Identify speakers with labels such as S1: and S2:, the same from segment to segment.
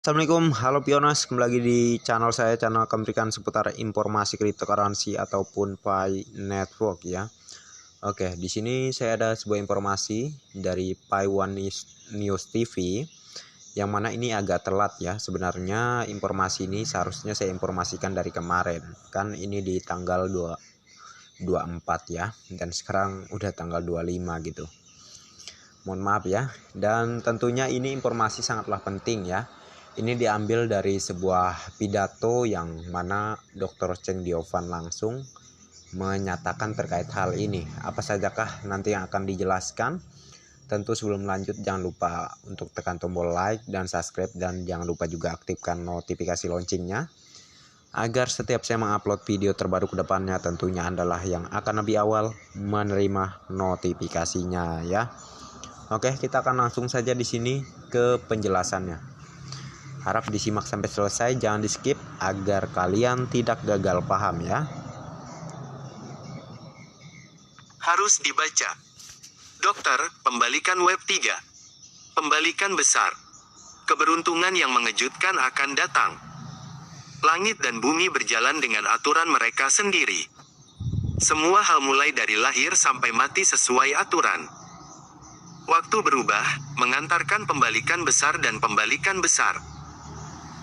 S1: Assalamualaikum, halo Pionas, kembali lagi di channel saya, channel akan memberikan seputar informasi cryptocurrency ataupun Pi Network ya. Oke, di sini saya ada sebuah informasi dari Pi One News TV, yang mana ini agak telat ya. Sebenarnya informasi ini seharusnya saya informasikan dari kemarin, kan ini di tanggal 24 ya, dan sekarang udah tanggal 25 gitu. Mohon maaf ya, dan tentunya ini informasi sangatlah penting ya. Ini diambil dari sebuah pidato yang mana Dr. Cheng Diovan langsung menyatakan terkait hal ini. Apa sajakah nanti yang akan dijelaskan? Tentu sebelum lanjut jangan lupa untuk tekan tombol like dan subscribe, dan jangan lupa juga aktifkan notifikasi loncengnya agar setiap saya mengupload video terbaru ke depannya tentunya adalah yang akan lebih awal menerima notifikasinya ya. Oke, kita akan langsung saja di sini ke penjelasannya. Harap disimak sampai selesai, jangan di skip agar kalian tidak gagal paham ya.
S2: Harus dibaca. Dokter, pembalikan web 3. Pembalikan besar. Keberuntungan yang mengejutkan akan datang. Langit dan bumi berjalan dengan aturan mereka sendiri. Semua hal mulai dari lahir sampai mati sesuai aturan. Waktu berubah, mengantarkan pembalikan besar dan pembalikan besar.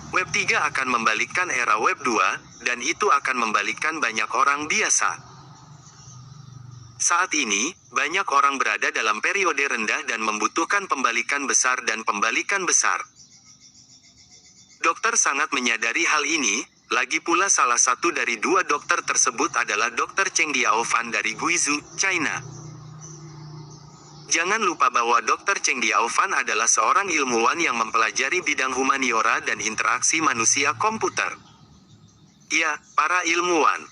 S2: Web 3 akan membalikkan era Web 2, dan itu akan membalikkan banyak orang biasa. Saat ini, banyak orang berada dalam periode rendah dan membutuhkan pembalikan besar dan pembalikan besar. Dokter sangat menyadari hal ini, lagi pula salah satu dari dua dokter tersebut adalah Dr. Cheng Diovan dari Guizhou, China. Jangan lupa bahwa Dr. Cheng Diovan adalah seorang ilmuwan yang mempelajari bidang humaniora dan interaksi manusia komputer. Ya, para ilmuwan.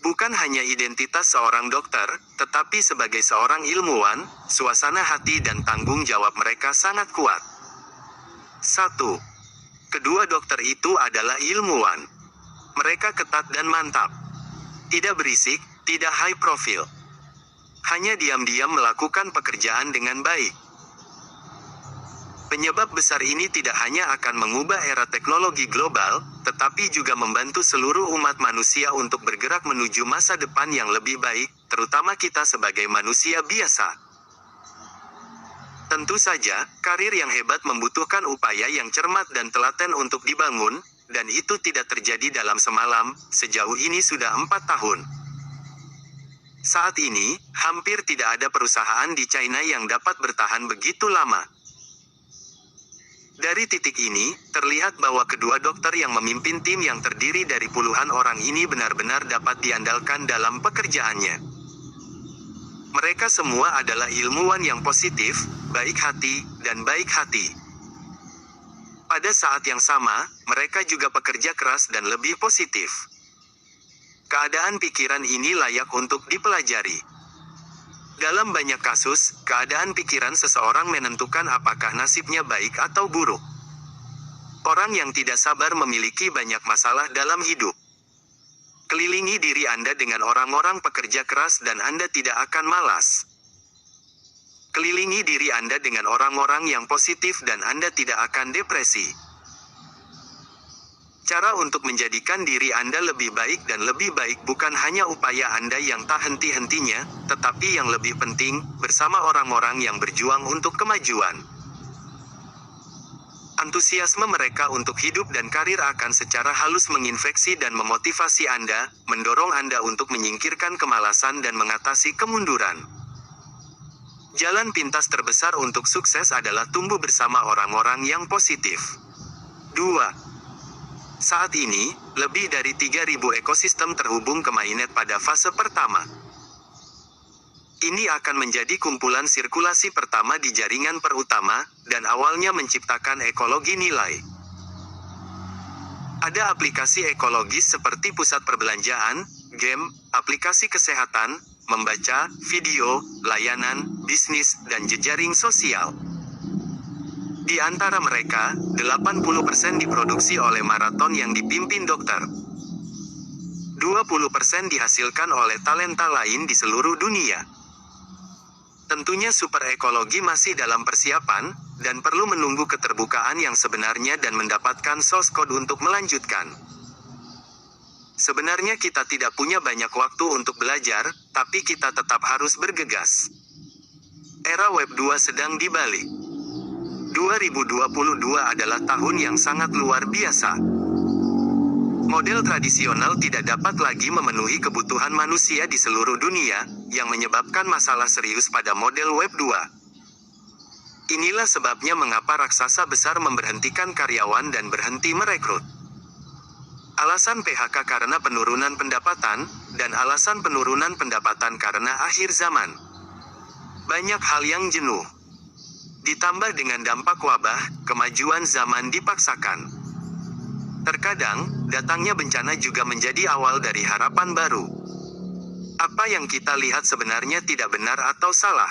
S2: Bukan hanya identitas seorang dokter, tetapi sebagai seorang ilmuwan, suasana hati dan tanggung jawab mereka sangat kuat. 1. Kedua dokter itu adalah ilmuwan. Mereka ketat dan mantap. Tidak berisik, tidak high profile. Hanya diam-diam melakukan pekerjaan dengan baik. Penyebab besar ini tidak hanya akan mengubah era teknologi global, tetapi juga membantu seluruh umat manusia untuk bergerak menuju masa depan yang lebih baik, terutama kita sebagai manusia biasa. Tentu saja, karir yang hebat membutuhkan upaya yang cermat dan telaten untuk dibangun, dan itu tidak terjadi dalam semalam. Sejauh ini sudah 4 tahun. Saat ini, hampir tidak ada perusahaan di China yang dapat bertahan begitu lama. Dari titik ini, terlihat bahwa kedua dokter yang memimpin tim yang terdiri dari puluhan orang ini benar-benar dapat diandalkan dalam pekerjaannya. Mereka semua adalah ilmuwan yang positif, baik hati, dan baik hati. Pada saat yang sama, mereka juga pekerja keras dan lebih positif. Keadaan pikiran ini layak untuk dipelajari. Dalam banyak kasus, keadaan pikiran seseorang menentukan apakah nasibnya baik atau buruk. Orang yang tidak sabar memiliki banyak masalah dalam hidup. Kelilingi diri Anda dengan orang-orang pekerja keras dan Anda tidak akan malas. Kelilingi diri Anda dengan orang-orang yang positif dan Anda tidak akan depresi. Cara untuk menjadikan diri Anda lebih baik dan lebih baik bukan hanya upaya Anda yang tak henti-hentinya, tetapi yang lebih penting, bersama orang-orang yang berjuang untuk kemajuan. Antusiasme mereka untuk hidup dan karir akan secara halus menginfeksi dan memotivasi Anda, mendorong Anda untuk menyingkirkan kemalasan dan mengatasi kemunduran. Jalan pintas terbesar untuk sukses adalah tumbuh bersama orang-orang yang positif. 2. Saat ini, lebih dari 3.000 ekosistem terhubung ke mainnet pada fase pertama. Ini akan menjadi kumpulan sirkulasi pertama di jaringan perutama, dan awalnya menciptakan ekologi nilai. Ada aplikasi ekologis seperti pusat perbelanjaan, game, aplikasi kesehatan, membaca, video, layanan, bisnis, dan jejaring sosial. Di antara mereka, 80% diproduksi oleh Marathon yang dipimpin dokter. 20% dihasilkan oleh talenta lain di seluruh dunia. Tentunya super ekologi masih dalam persiapan, dan perlu menunggu keterbukaan yang sebenarnya dan mendapatkan source code untuk melanjutkan. Sebenarnya kita tidak punya banyak waktu untuk belajar, tapi kita tetap harus bergegas. Era Web 2 sedang dibalik. 2022 adalah tahun yang sangat luar biasa. Model tradisional tidak dapat lagi memenuhi kebutuhan manusia di seluruh dunia, yang menyebabkan masalah serius pada model Web 2. Inilah sebabnya mengapa raksasa besar memberhentikan karyawan dan berhenti merekrut. Alasan PHK karena penurunan pendapatan, dan alasan penurunan pendapatan karena akhir zaman. Banyak hal yang jenuh. Ditambah dengan dampak wabah, kemajuan zaman dipaksakan. Terkadang, datangnya bencana juga menjadi awal dari harapan baru. Apa yang kita lihat sebenarnya tidak benar atau salah.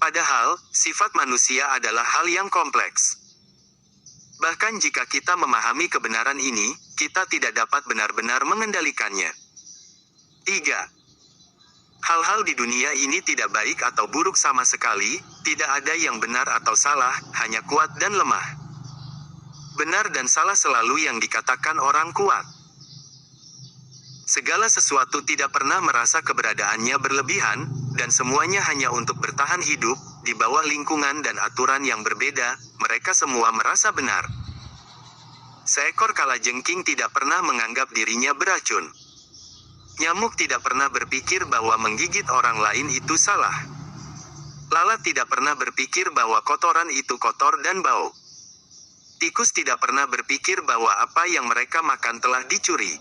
S2: Padahal, sifat manusia adalah hal yang kompleks. Bahkan jika kita memahami kebenaran ini, kita tidak dapat benar-benar mengendalikannya. 3. Hal-hal di dunia ini tidak baik atau buruk sama sekali, tidak ada yang benar atau salah, hanya kuat dan lemah. Benar dan salah selalu yang dikatakan orang kuat. Segala sesuatu tidak pernah merasa keberadaannya berlebihan, dan semuanya hanya untuk bertahan hidup, di bawah lingkungan dan aturan yang berbeda, mereka semua merasa benar. Seekor kalajengking tidak pernah menganggap dirinya beracun. Nyamuk tidak pernah berpikir bahwa menggigit orang lain itu salah. Lalat tidak pernah berpikir bahwa kotoran itu kotor dan bau. Tikus tidak pernah berpikir bahwa apa yang mereka makan telah dicuri.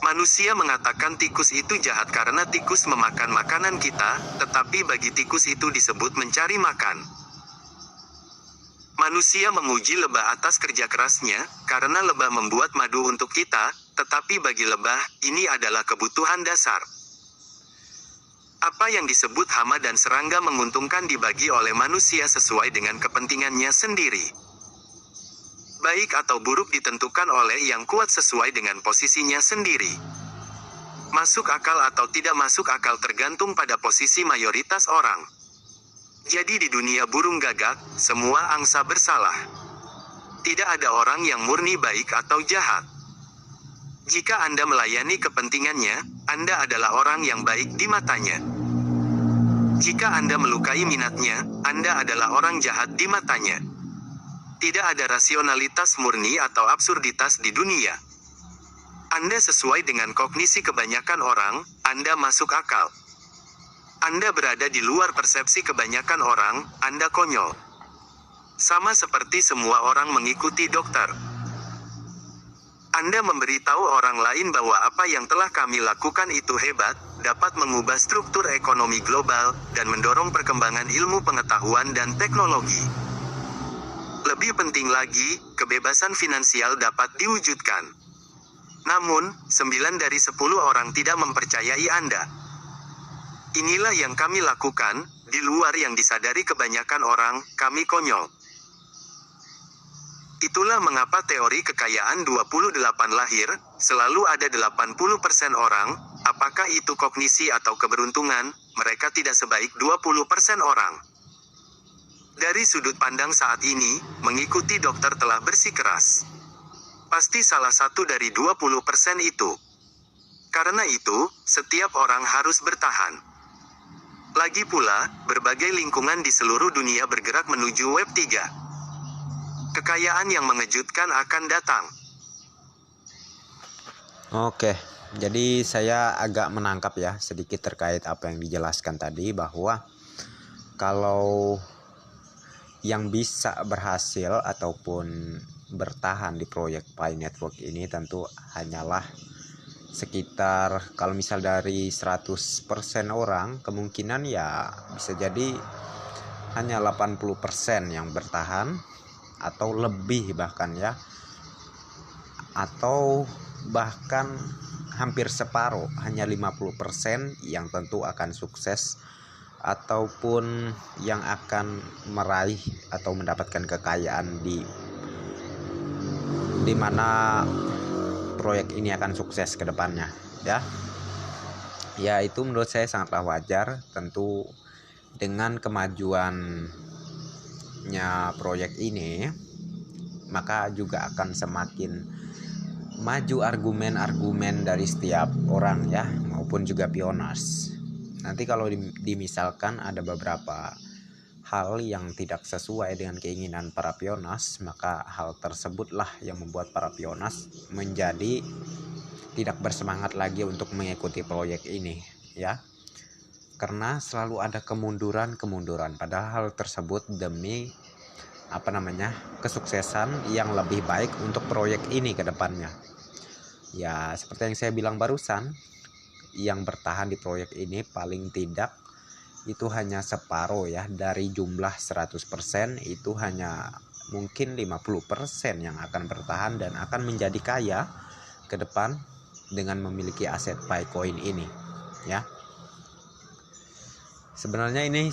S2: Manusia mengatakan tikus itu jahat karena tikus memakan makanan kita, tetapi bagi tikus itu disebut mencari makan. Manusia memuji lebah atas kerja kerasnya, karena lebah membuat madu untuk kita, tetapi bagi lebah, ini adalah kebutuhan dasar. Apa yang disebut hama dan serangga menguntungkan dibagi oleh manusia sesuai dengan kepentingannya sendiri. Baik atau buruk ditentukan oleh yang kuat sesuai dengan posisinya sendiri. Masuk akal atau tidak masuk akal tergantung pada posisi mayoritas orang. Jadi di dunia burung gagak, semua angsa bersalah. Tidak ada orang yang murni baik atau jahat. Jika Anda melayani kepentingannya, Anda adalah orang yang baik di matanya. Jika Anda melukai minatnya, Anda adalah orang jahat di matanya. Tidak ada rasionalitas murni atau absurditas di dunia. Anda sesuai dengan kognisi kebanyakan orang, Anda masuk akal. Anda berada di luar persepsi kebanyakan orang, Anda konyol. Sama seperti semua orang mengikuti dokter. Anda memberitahu orang lain bahwa apa yang telah kami lakukan itu hebat, dapat mengubah struktur ekonomi global, dan mendorong perkembangan ilmu pengetahuan dan teknologi. Lebih penting lagi, kebebasan finansial dapat diwujudkan. Namun, 9 dari 10 orang tidak mempercayai Anda. Inilah yang kami lakukan, di luar yang disadari kebanyakan orang, kami konyol. Itulah mengapa teori kekayaan 28 lahir, selalu ada 80% orang, apakah itu kognisi atau keberuntungan, mereka tidak sebaik 20% orang. Dari sudut pandang saat ini, mengikuti dokter telah bersikeras. Pasti salah satu dari 20% itu. Karena itu, setiap orang harus bertahan. Lagi pula, berbagai lingkungan di seluruh dunia bergerak menuju Web 3. Kekayaan yang mengejutkan akan datang.
S1: Oke, jadi saya agak menangkap ya sedikit terkait apa yang dijelaskan tadi, bahwa kalau yang bisa berhasil ataupun bertahan di proyek Pi Network ini tentu hanyalah sekitar, kalau misal dari 100% orang, kemungkinan ya bisa jadi hanya 80% yang bertahan atau lebih bahkan ya, atau bahkan hampir separuh, hanya 50% yang tentu akan sukses ataupun yang akan meraih atau mendapatkan kekayaan di mana proyek ini akan sukses ke depannya ya. Ya, itu menurut saya sangatlah wajar, tentu dengan kemajuan semangatnya proyek ini, maka juga akan semakin maju argumen-argumen dari setiap orang ya, maupun juga pioners. Nanti kalau dimisalkan ada beberapa hal yang tidak sesuai dengan keinginan para pioners, maka hal tersebutlah yang membuat para pioners menjadi tidak bersemangat lagi untuk mengikuti proyek ini ya. Karena selalu ada kemunduran, padahal hal tersebut demi kesuksesan yang lebih baik untuk proyek ini ke depannya. Ya, seperti yang saya bilang barusan, yang bertahan di proyek ini paling tidak itu hanya separuh ya, dari jumlah 100% itu hanya mungkin 50% yang akan bertahan dan akan menjadi kaya ke depan dengan memiliki aset Picoin ini ya. Sebenarnya ini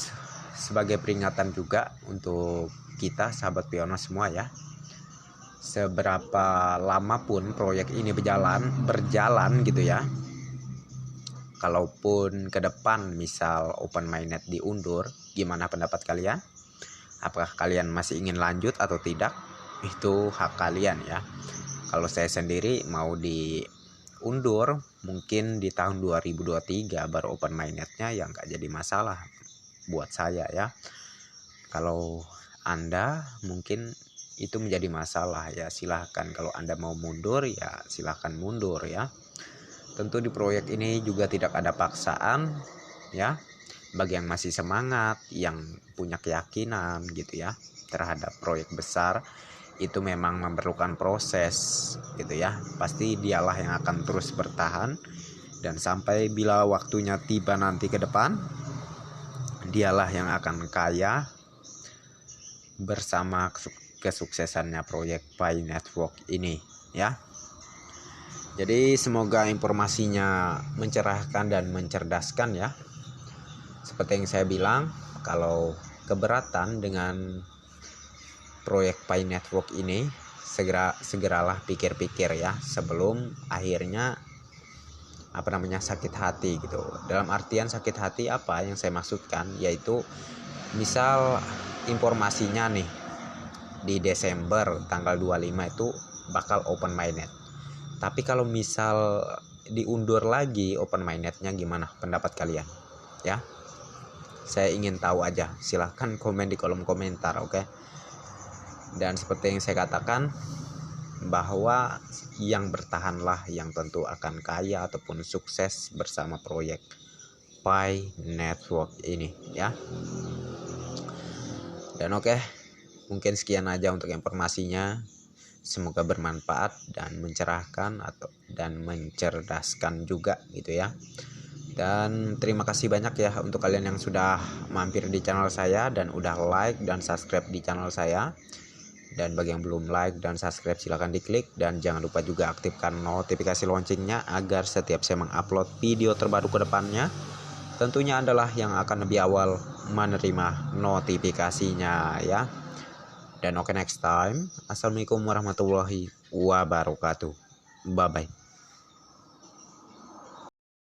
S1: sebagai peringatan juga untuk kita sahabat pioners semua ya. Seberapa lama pun proyek ini berjalan gitu ya, kalaupun ke depan misal open mainnet diundur, gimana pendapat kalian? Apakah kalian masih ingin lanjut atau tidak? Itu hak kalian ya. Kalau saya sendiri mau diundur mungkin di tahun 2023 baru open mainnetnya, yang gak jadi masalah buat saya ya. Kalau Anda mungkin itu menjadi masalah ya, silahkan. Kalau Anda mau mundur ya silahkan mundur ya. Tentu di proyek ini juga tidak ada paksaan ya. Bagi yang masih semangat, yang punya keyakinan gitu ya terhadap proyek besar, itu memang memerlukan proses gitu ya. Pasti dialah yang akan terus bertahan, dan sampai bila waktunya tiba nanti ke depan, dialah yang akan kaya bersama kesuksesannya proyek Pi Network ini ya. Jadi semoga informasinya mencerahkan dan mencerdaskan ya. Seperti yang saya bilang, kalau keberatan dengan proyek Pi Network ini, segeralah pikir-pikir ya, sebelum akhirnya sakit hati gitu. Dalam artian sakit hati apa yang saya maksudkan, yaitu misal informasinya nih di Desember tanggal 25 itu bakal open mainnet. Tapi kalau misal diundur lagi open mainnetnya, gimana pendapat kalian? Ya, saya ingin tahu aja. Silahkan komen di kolom komentar, oke? Dan seperti yang saya katakan, bahwa yang bertahanlah yang tentu akan kaya ataupun sukses bersama proyek Pi Network ini ya. Dan mungkin sekian aja untuk informasinya. Semoga bermanfaat dan mencerahkan dan mencerdaskan juga gitu ya. Dan terima kasih banyak ya untuk kalian yang sudah mampir di channel saya dan udah like dan subscribe di channel saya. Dan bagi yang belum like dan subscribe, silahkan diklik, dan jangan lupa juga aktifkan notifikasi loncengnya agar setiap saya mengupload video terbaru ke depannya, tentunya adalah yang akan lebih awal menerima notifikasinya ya. Dan next time. Assalamualaikum warahmatullahi wabarakatuh. Bye bye.